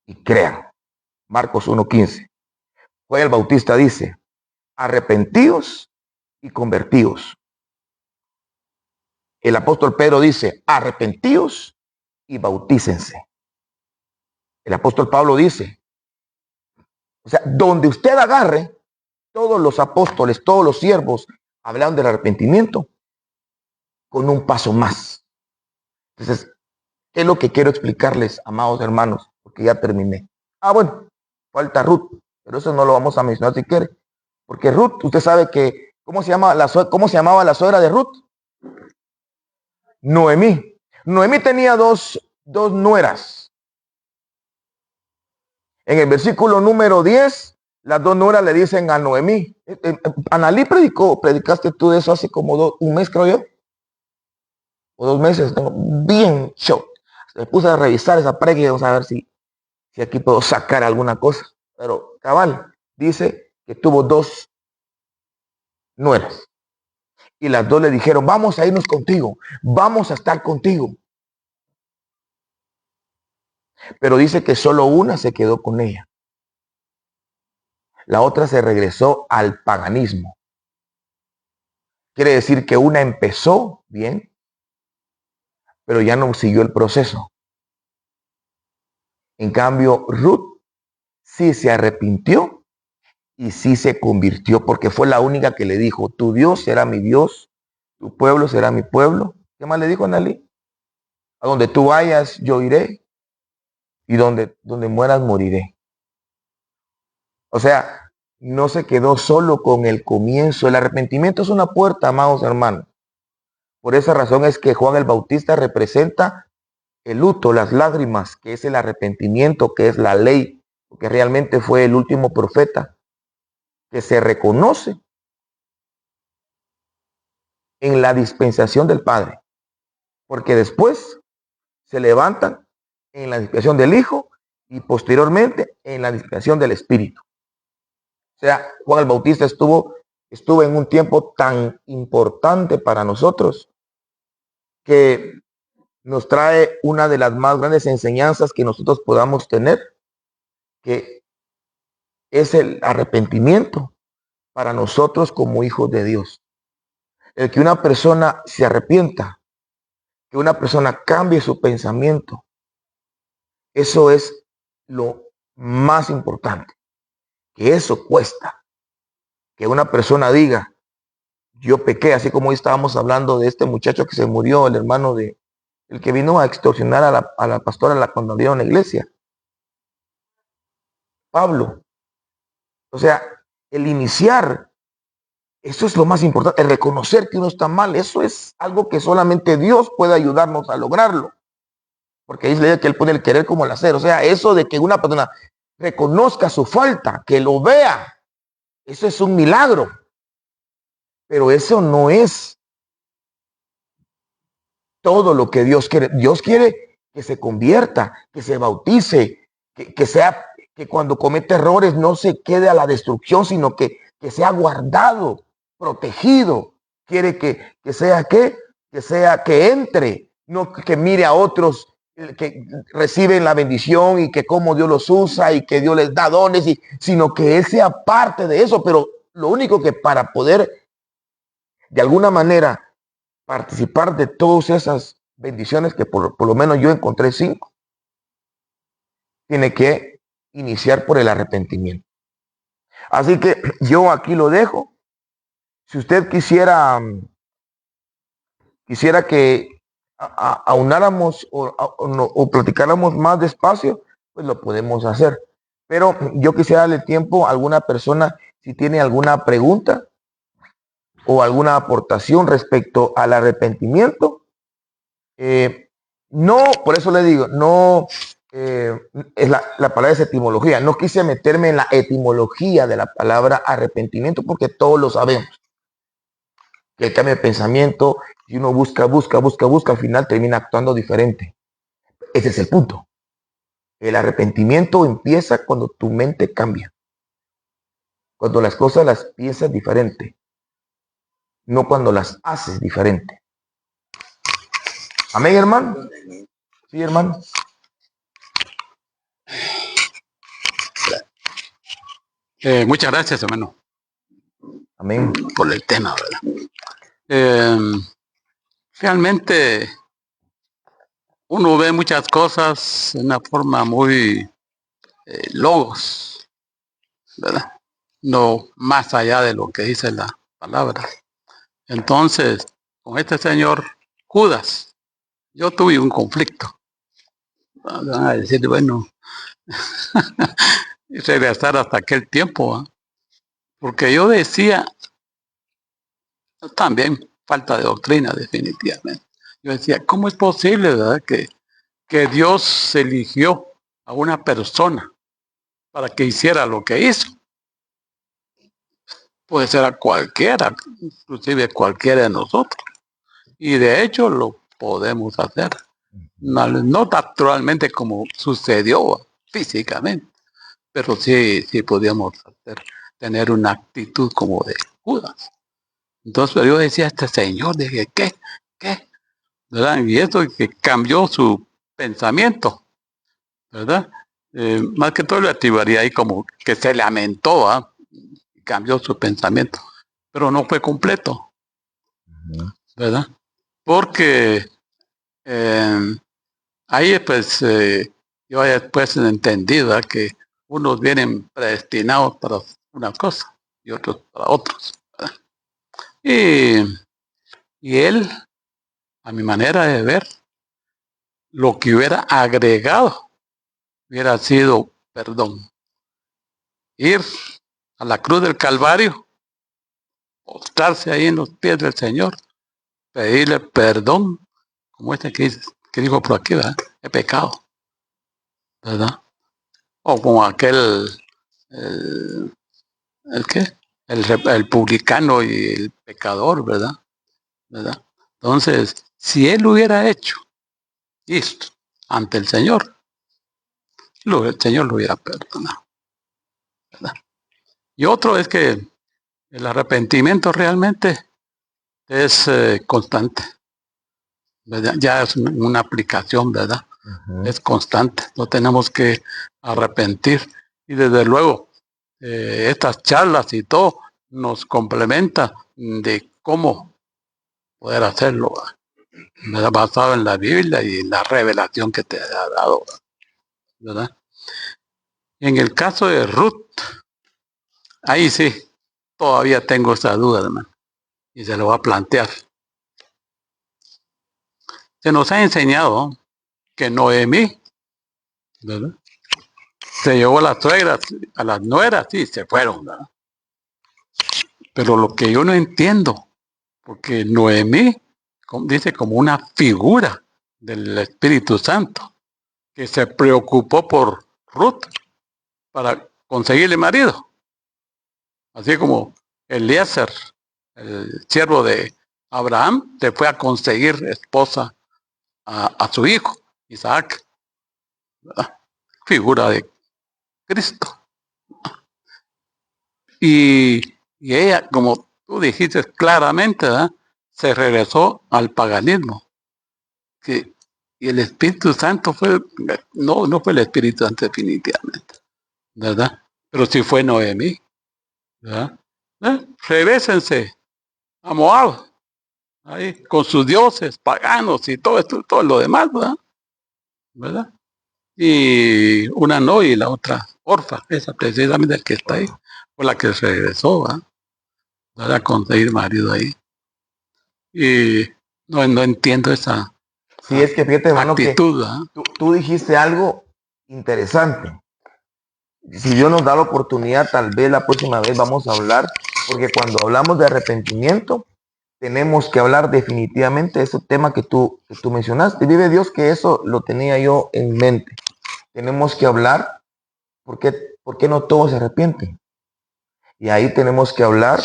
y crean. Marcos 1:15. Juan el Bautista dice, arrepentíos y convertíos. El apóstol Pedro dice, arrepentíos y bautícense. El apóstol Pablo dice, o sea, donde usted agarre, todos los apóstoles, todos los siervos hablan del arrepentimiento con un paso más. Entonces, ¿qué es lo que quiero explicarles, amados hermanos? Porque ya terminé. Bueno, falta Ruth, pero eso no lo vamos a mencionar si quiere. Porque Ruth, usted sabe que, ¿cómo se llamaba la suegra de Ruth? Noemí. Noemí tenía dos nueras. En el versículo número 10, las dos nueras le dicen a Noemí. Analí predicaste tú de eso hace como un mes, creo yo. O 2 meses. ¿No? Bien shock. Me puse a revisar esa predica y vamos a ver si aquí puedo sacar alguna cosa. Pero cabal, dice que tuvo 2 nueras. Y las dos le dijeron, vamos a irnos contigo. Vamos a estar contigo. Pero dice que solo una se quedó con ella. La otra se regresó al paganismo. Quiere decir que una empezó bien, pero ya no siguió el proceso. En cambio, Ruth sí se arrepintió y sí se convirtió, porque fue la única que le dijo, tu Dios será mi Dios, tu pueblo será mi pueblo. ¿Qué más le dijo Analí? A donde tú vayas, yo iré, y donde mueras, moriré. O sea, no se quedó solo con el comienzo. El arrepentimiento es una puerta, amados hermanos. Por esa razón es que Juan el Bautista representa el luto, las lágrimas, que es el arrepentimiento, que es la ley, porque realmente fue el último profeta que se reconoce en la dispensación del Padre, porque después se levantan en la dispensación del Hijo y posteriormente en la dispensación del Espíritu. O sea, Juan el Bautista estuvo en un tiempo tan importante para nosotros que nos trae una de las más grandes enseñanzas que nosotros podamos tener, que es el arrepentimiento para nosotros como hijos de Dios. El que una persona se arrepienta, que una persona cambie su pensamiento, eso es lo más importante. Que eso cuesta. Que una persona diga, yo pequé, así como hoy estábamos hablando de este muchacho que se murió, el hermano de el que vino a extorsionar a la pastora cuando abrieron en la iglesia. Pablo. O sea, el iniciar, eso es lo más importante, el reconocer que uno está mal, eso es algo que solamente Dios puede ayudarnos a lograrlo. Porque ahí dice que Él pone el querer como el hacer. O sea, eso de que una persona reconozca su falta, que lo vea, eso es un milagro. Pero eso no es todo lo que Dios quiere. Dios quiere que se convierta, que se bautice, que cuando comete errores no se quede a la destrucción, sino que sea guardado, protegido. Quiere que entre, no que mire a otros que reciben la bendición y que cómo Dios los usa y que Dios les da dones, sino que Él sea parte de eso. Pero lo único que para poder de alguna manera participar de todas esas bendiciones, que por lo menos yo encontré 5, tiene que iniciar por el arrepentimiento. Así que yo aquí lo dejo. Si usted quisiera que aunáramos o platicáramos más despacio, pues lo podemos hacer. Pero yo quisiera darle tiempo a alguna persona si tiene alguna pregunta o alguna aportación respecto al arrepentimiento. No, por eso le digo, no es la palabra es etimología. No quise meterme en la etimología de la palabra arrepentimiento porque todos lo sabemos. Que el cambio de pensamiento, si uno busca, al final termina actuando diferente. Ese es el punto. El arrepentimiento empieza cuando tu mente cambia. Cuando las cosas las piensas diferente. No cuando las haces diferente. Amén, hermano. Sí, hermano. Muchas gracias, hermano. Amén. Por el tema, ¿verdad? Realmente uno ve muchas cosas de una forma muy logos, ¿verdad? No más allá de lo que dice la palabra. Entonces, con este señor Judas, yo tuve un conflicto. Van a decir, bueno, y regresar hasta aquel tiempo, ¿eh? Porque yo decía, también falta de doctrina definitivamente. Yo decía, ¿cómo es posible, verdad, que Dios eligió a una persona para que hiciera lo que hizo? Puede ser a cualquiera, inclusive cualquiera de nosotros. Y de hecho lo podemos hacer. No naturalmente como sucedió físicamente, pero sí podíamos tener una actitud como de Judas. Entonces yo decía, este señor, dije, ¿qué? ¿Verdad? Y esto que cambió su pensamiento, ¿verdad? Más que todo le activaría ahí como que se lamentó, ¿ah? Cambió su pensamiento, pero no fue completo, ¿verdad? Porque ahí pues yo después entendí, ¿verdad? Que unos vienen predestinados para una cosa y otros para otros, ¿verdad? Y él, a mi manera de ver, lo que hubiera agregado hubiera sido perdón. Ir a la cruz del Calvario, postrarse ahí en los pies del Señor, pedirle perdón, como este que dijo por aquí, ¿verdad? He pecado, ¿verdad? O como aquel, ¿el qué? El publicano y el pecador, ¿verdad? Entonces, si él hubiera hecho esto ante el Señor, el Señor lo hubiera perdonado, ¿verdad? Y otro es que el arrepentimiento realmente es constante, ¿verdad? Ya es una aplicación, ¿verdad? Es constante, no tenemos que arrepentir. Y desde luego, estas charlas y todo nos complementa de cómo poder hacerlo, ¿verdad? Basado en la Biblia y en la revelación que te ha dado, ¿verdad? En el caso de Ruth, ahí sí, todavía tengo esa duda, hermano, y se lo voy a plantear. Se nos ha enseñado que Noemí, ¿verdad? Se llevó a las suegras, a las nueras, sí, se fueron, ¿verdad? Pero lo que yo no entiendo, porque Noemí dice como una figura del Espíritu Santo, que se preocupó por Ruth para conseguirle marido. Así como Eliezer, el siervo de Abraham, se fue a conseguir esposa a su hijo, Isaac, ¿verdad? Figura de Cristo. Y ella, como tú dijiste claramente, ¿verdad? Se regresó al paganismo. Y el Espíritu Santo no fue el Espíritu Santo definitivamente, ¿verdad? Pero sí fue Noemí, ¿verdad? Regrésense a Moab, ahí, con sus dioses paganos y todo esto, todo lo demás, ¿verdad? Y una no y la otra Orfa, esa precisamente que está ahí, fue la que regresó, ¿verdad? A conseguir marido ahí. Y no entiendo esa Sí, es que fíjate, hermano, actitud, que tú dijiste algo interesante. Si Dios nos da la oportunidad, tal vez la próxima vez vamos a hablar, porque cuando hablamos de arrepentimiento, tenemos que hablar definitivamente de ese tema que tú mencionaste. Vive Dios que eso lo tenía yo en mente. tenemos que hablar por qué no todos se arrepienten. Y ahí tenemos que hablar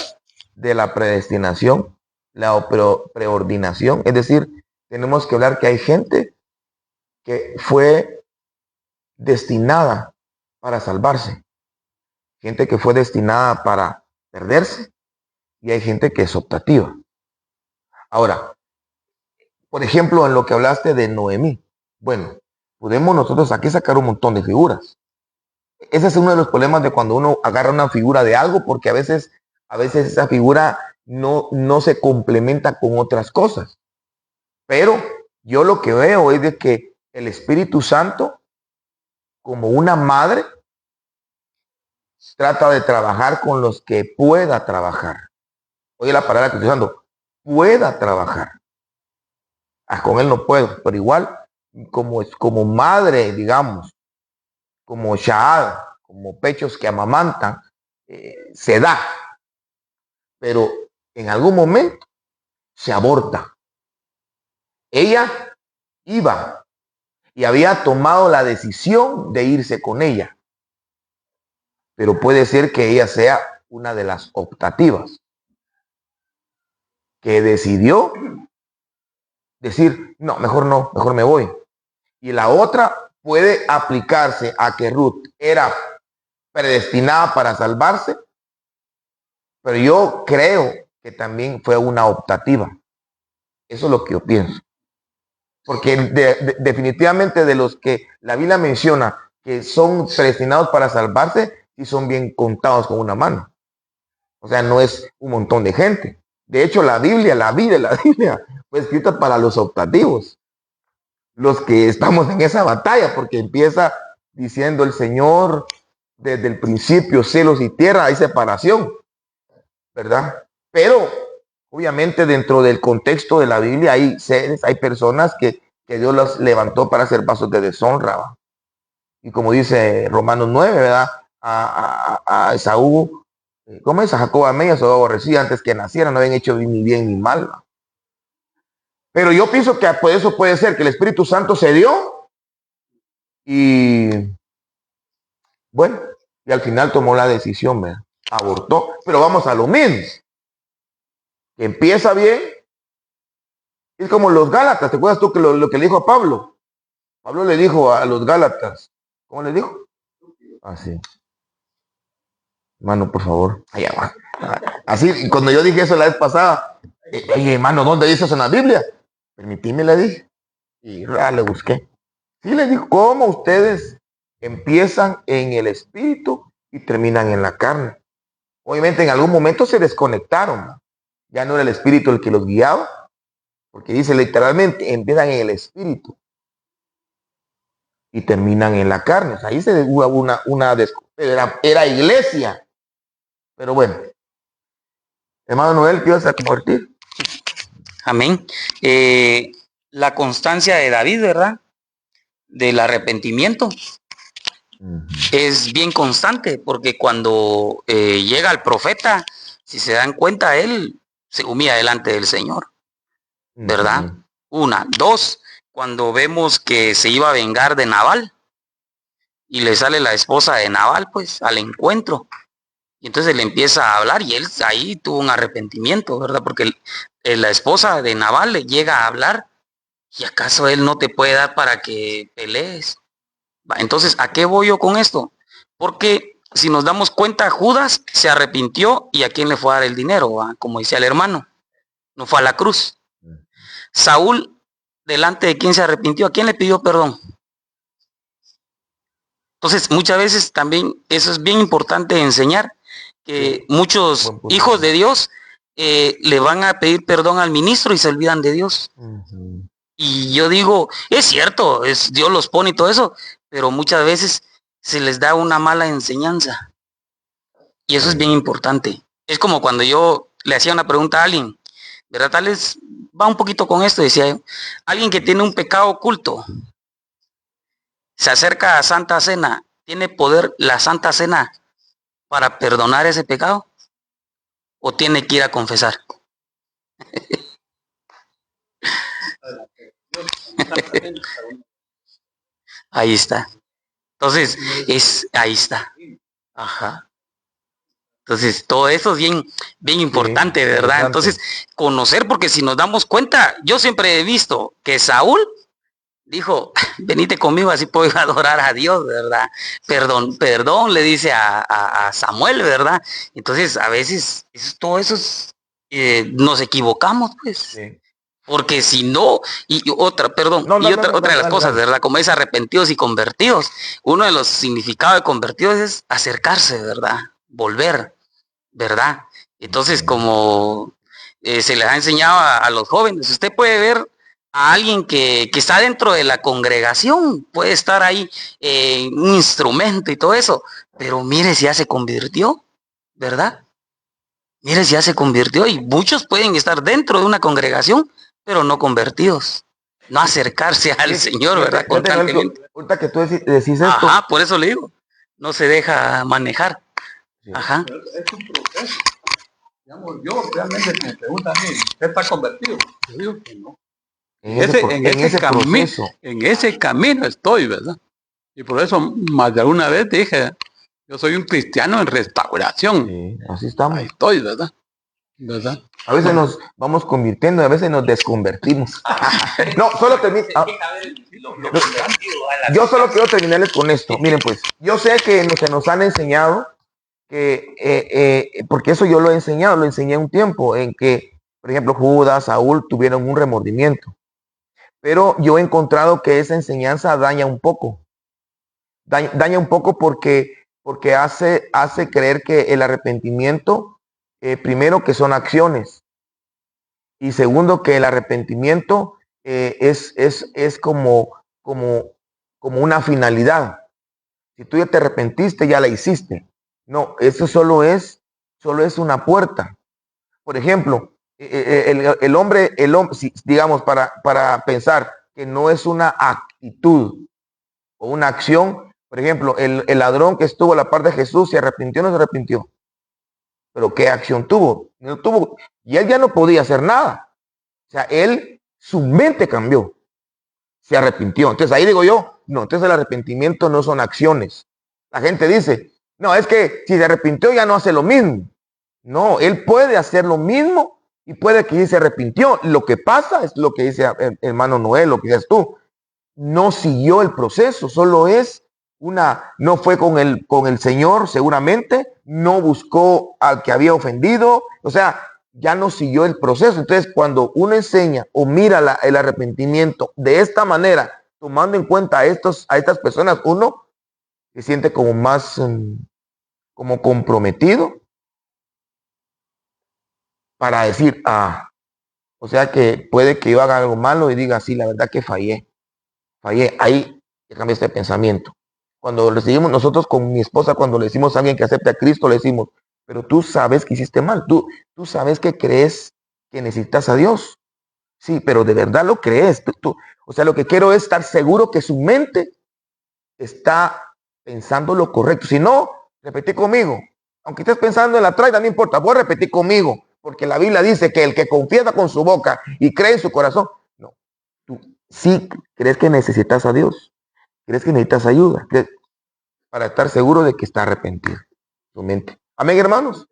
de la predestinación, la preordinación. Es decir, tenemos que hablar que hay gente que fue destinada para salvarse, gente que fue destinada para perderse y hay gente que es optativa. Ahora, por ejemplo, en lo que hablaste de Noemí, bueno, podemos nosotros aquí sacar un montón de figuras. Ese es uno de los problemas de cuando uno agarra una figura de algo, porque a veces esa figura no se complementa con otras cosas. Pero yo lo que veo es de que el Espíritu Santo, como una madre, trata de trabajar con los que pueda trabajar. Oye la palabra que estoy usando, pueda trabajar. Con él no puedo, pero igual como madre, digamos, como Shahad, como pechos que amamantan, se da, pero en algún momento se aborta. Ella iba y había tomado la decisión de irse con ella, pero puede ser que ella sea una de las optativas, que decidió decir, no, mejor me voy. Y la otra puede aplicarse a que Ruth era predestinada para salvarse, pero yo creo que también fue una optativa. Eso es lo que yo pienso. Porque definitivamente de los que la Biblia menciona que son predestinados para salvarse, sí son bien contados con una mano. O sea, no es un montón de gente. De hecho, la Biblia fue escrita para los optativos, los que estamos en esa batalla, porque empieza diciendo el Señor desde el principio, cielos y tierra, hay separación, ¿verdad? Pero obviamente dentro del contexto de la Biblia hay seres, hay personas que Dios los levantó para hacer vasos de deshonra, ¿va? Y como dice Romanos 9, ¿verdad? A Esaú, ¿cómo es? A Jacob amé y a Esaú aborrecí antes que naciera, no habían hecho ni bien ni mal, ¿va? Pero yo pienso que por eso puede ser que el Espíritu Santo se dio y bueno, y al final tomó la decisión, ¿verdad? Abortó, pero vamos a lo mismo, que empieza bien. Es como los Gálatas, ¿te acuerdas tú que lo que le dijo a Pablo? Pablo le dijo a los Gálatas, ¿cómo le dijo? Así, hermano, por favor. Allá va. Así, cuando yo dije eso la vez pasada, oye, hermano, ¿dónde dice eso en la Biblia? Permitíme, le dije. Y le busqué. Sí, le dijo, ¿cómo ustedes empiezan en el espíritu y terminan en la carne? Obviamente en algún momento se desconectaron, ¿no? Ya no era el espíritu el que los guiaba, porque dice literalmente, empiezan en el espíritu y terminan en la carne. O sea, ahí se hubo era iglesia. Pero bueno, hermano Noel, ¿qué ibas a compartir? Amén. La constancia de David, ¿verdad? Del arrepentimiento es bien constante, porque cuando llega el profeta, si se dan cuenta, él se humilla delante del Señor, ¿verdad? Una. Dos, cuando vemos que se iba a vengar de Nabal y le sale la esposa de Nabal, pues, al encuentro. Y entonces le empieza a hablar y él ahí tuvo un arrepentimiento, ¿verdad? Porque la esposa de Nabal le llega a hablar. ¿Y acaso él no te puede dar para que pelees? Entonces, ¿a qué voy yo con esto? Porque si nos damos cuenta, Judas se arrepintió y ¿a quién le fue a dar el dinero? ¿Va? Como decía el hermano, no fue a la cruz. Saúl, delante de quién se arrepintió, ¿a quién le pidió perdón? Entonces, muchas veces también eso es bien importante enseñar, que muchos hijos de Dios le van a pedir perdón al ministro y se olvidan de Dios. Y yo digo, es cierto, Dios los pone y todo eso, pero muchas veces se les da una mala enseñanza. Y eso es bien importante. Es como cuando yo le hacía una pregunta a alguien, ¿verdad? Tal vez va un poquito con esto, decía yo. Alguien que tiene un pecado oculto, se acerca a Santa Cena, ¿tiene poder la Santa Cena para perdonar ese pecado? ¿O tiene que ir a confesar? Ahí está. Entonces, ahí está. Ajá. Entonces, todo eso es bien importante, ¿verdad? Entonces, conocer, porque si nos damos cuenta, yo siempre he visto que Saúl dijo, venite conmigo, así puedo adorar a Dios, ¿verdad? Perdón, le dice a Samuel, ¿verdad? Entonces, a veces, todo eso nos equivocamos, pues. Sí. Porque si no, otra de las cosas, ¿verdad? Como es arrepentidos y convertidos. Uno de los significados de convertidos es acercarse, ¿verdad? Volver, ¿verdad? Entonces, como se les ha enseñado a los jóvenes, usted puede ver a alguien que está dentro de la congregación, puede estar ahí un instrumento y todo eso, pero mire si ya se convirtió, ¿verdad? Mire si ya se convirtió, y muchos pueden estar dentro de una congregación, pero no convertidos, no acercarse al Señor, ¿verdad? Constantemente. Ahorita que tú decís esto. Ajá, por eso le digo, no se deja manejar. Sí. Ajá. Es un proceso. Digamos, yo realmente me preguntan a mí, ¿usted está convertido? Yo digo que no. En ese camino estoy, ¿verdad? Y por eso más de alguna vez dije, yo soy un cristiano en restauración. Sí, así estamos. Ahí estoy, ¿verdad? ¿Verdad? A veces nos vamos convirtiendo, a veces nos desconvertimos. No, solo termino. Yo solo quiero terminarles con esto. Miren, pues, yo sé que se nos han enseñado que, porque eso yo lo enseñé un tiempo, en que, por ejemplo, Judas, Saúl tuvieron un remordimiento. Pero yo he encontrado que esa enseñanza daña un poco. Daña un poco porque hace creer que el arrepentimiento, primero, que son acciones. Y segundo, que el arrepentimiento es como una finalidad. Si tú ya te arrepentiste, ya la hiciste. No, eso solo es una puerta. Por ejemplo, el hombre, digamos, para pensar que no es una actitud o una acción. Por ejemplo, el ladrón que estuvo a la par de Jesús, ¿se arrepintió o no se arrepintió? Pero ¿qué acción tuvo? No tuvo, y él ya no podía hacer nada. O sea, su mente cambió, se arrepintió. Entonces ahí digo yo, no, entonces el arrepentimiento no son acciones. La gente dice, no, es que si se arrepintió ya no hace lo mismo. No, él puede hacer lo mismo y puede que se arrepintió. Lo que pasa es lo que dice el hermano Noel, lo que dices tú. No siguió el proceso, solo es no fue con el Señor seguramente, no buscó al que había ofendido, o sea, ya no siguió el proceso. Entonces, cuando uno enseña o mira el arrepentimiento de esta manera, tomando en cuenta a estas personas, uno se siente como más como comprometido para decir, o sea que puede que yo haga algo malo y diga, sí, la verdad que fallé, ahí cambia este pensamiento. Cuando recibimos nosotros con mi esposa, cuando le decimos a alguien que acepte a Cristo, le decimos, pero tú sabes que hiciste mal, tú sabes que crees que necesitas a Dios. Sí, pero de verdad lo crees. O sea, lo que quiero es estar seguro que su mente está pensando lo correcto. Si no, repetí conmigo. Aunque estés pensando en la traida, no importa, voy a repetir conmigo, porque la Biblia dice que el que confiesa con su boca y cree en su corazón, no, tú sí crees que necesitas a Dios. ¿Crees que necesitas ayuda? Para estar seguro de que está arrepentido tu mente. Amén, hermanos.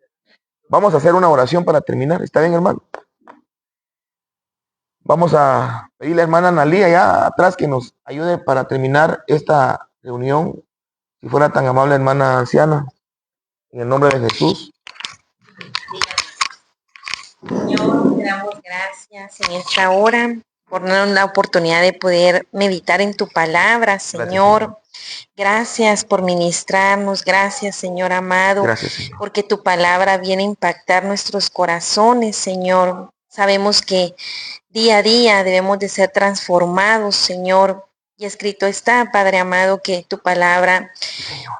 Vamos a hacer una oración para terminar. ¿Está bien, hermano? Vamos a pedirle a la hermana Analía allá atrás que nos ayude para terminar esta reunión. Si fuera tan amable, hermana anciana, en el nombre de Jesús. Señor, te damos gracias en esta hora por darnos la oportunidad de poder meditar en tu palabra, Señor. Gracias por ministrarnos, gracias, Señor amado, gracias, Señor, porque tu palabra viene a impactar nuestros corazones, Señor. Sabemos que día a día debemos de ser transformados, Señor. Y escrito está, Padre amado, que tu palabra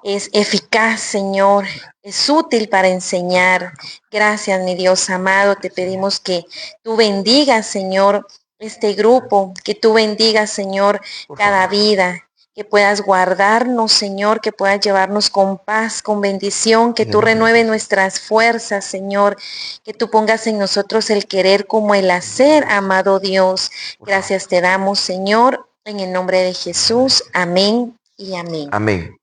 es eficaz, Señor, es útil para enseñar. Gracias, mi Dios amado, te pedimos que tú bendigas, Señor, este grupo, que tú bendigas, Señor, cada vida, que puedas guardarnos, Señor, que puedas llevarnos con paz, con bendición, que tú renueves nuestras fuerzas, Señor, que tú pongas en nosotros el querer como el hacer, amado Dios. Gracias te damos, Señor, en el nombre de Jesús. Amén y amén. Amén.